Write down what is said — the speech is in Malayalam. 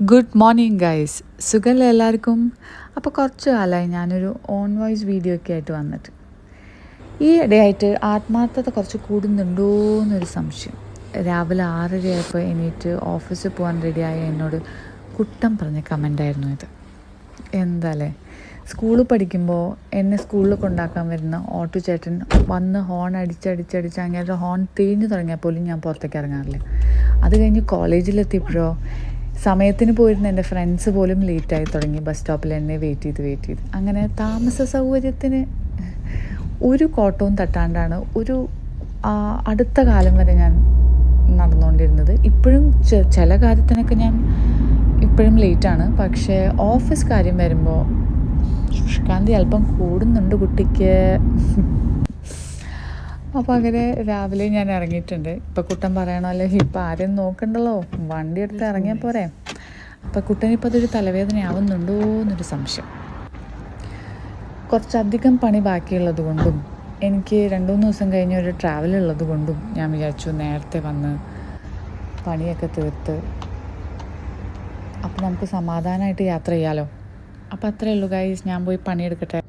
ഗുഡ് മോർണിംഗ് ഗൈസ്, സുഖമല്ലേ എല്ലാവർക്കും? അപ്പോൾ കുറച്ച് കാലമായി ഞാനൊരു ഓൺ വോയിസ് വീഡിയോ ഒക്കെ ആയിട്ട് വന്നിട്ട് ഈ ഇടയായിട്ട് ആത്മാർത്ഥത കുറച്ച് കൂടുന്നുണ്ടോ എന്നൊരു സംശയം. രാവിലെ 6:30 ആയപ്പോൾ എണീറ്റ് ഓഫീസിൽ പോകാൻ റെഡിയായ എന്നോട് കുട്ടം പറഞ്ഞ കമൻ്റായിരുന്നു ഇത്. എന്താല്ലേ, സ്കൂളിൽ പഠിക്കുമ്പോൾ എന്നെ സ്കൂളിൽ കൊണ്ടാക്കാൻ വരുന്ന ഓട്ടോ ചേട്ടൻ വന്ന് ഹോൺ അടിച്ചടിച്ചടിച്ച് അങ്ങനെ ഹോൺ തിരിഞ്ഞു തുടങ്ങിയാൽ പോലും ഞാൻ പുറത്തേക്ക് ഇറങ്ങാറില്ല. അത് കഴിഞ്ഞ് കോളേജിലെത്തിയപ്പോഴോ സമയത്തിന് പോയിരുന്ന എൻ്റെ ഫ്രണ്ട്സ് പോലും ലേറ്റായി തുടങ്ങി. ബസ് സ്റ്റോപ്പിൽ എന്നെ വെയിറ്റ് ചെയ്ത് അങ്ങനെ താമസ സൗകര്യത്തിന് ഒരു കോട്ടവും തട്ടാണ്ടാണ് ഒരു അടുത്ത കാലം വരെ ഞാൻ നടന്നുകൊണ്ടിരുന്നത്. ഇപ്പോഴും ചില കാര്യത്തിനൊക്കെ ഞാൻ ഇപ്പോഴും ലേറ്റാണ്. പക്ഷേ ഓഫീസ് കാര്യം വരുമ്പോൾ ശുഷ്കാന്തി അല്പം കൂടുന്നുണ്ട് കുട്ടിക്ക്. അപ്പോൾ അങ്ങനെ രാവിലെ ഞാൻ ഇറങ്ങിയിട്ടുണ്ട്. ഇപ്പം കുട്ടൻ പറയണമല്ലോ, ഇപ്പം ആരെയും നോക്കണ്ടല്ലോ, വണ്ടി എടുത്ത് ഇറങ്ങിയാൽ പോരെ. അപ്പം കുട്ടനിപ്പോൾ അതൊരു തലവേദനയാവുന്നുണ്ടോ എന്നൊരു സംശയം. കുറച്ചധികം പണി ബാക്കിയുള്ളത് കൊണ്ടും എനിക്ക് 2-3 ദിവസം കഴിഞ്ഞ് ഒരു ട്രാവൽ ഉള്ളത് കൊണ്ടും ഞാൻ വിചാരിച്ചു നേരത്തെ വന്ന് പണിയൊക്കെ തീർത്ത് അപ്പോൾ നമുക്ക് സമാധാനമായിട്ട് യാത്ര ചെയ്യാമല്ലോ. അപ്പോൾ അത്രയേ ഉള്ളൂ ഗൈസ്, ഞാൻ പോയി പണിയെടുക്കട്ടെ.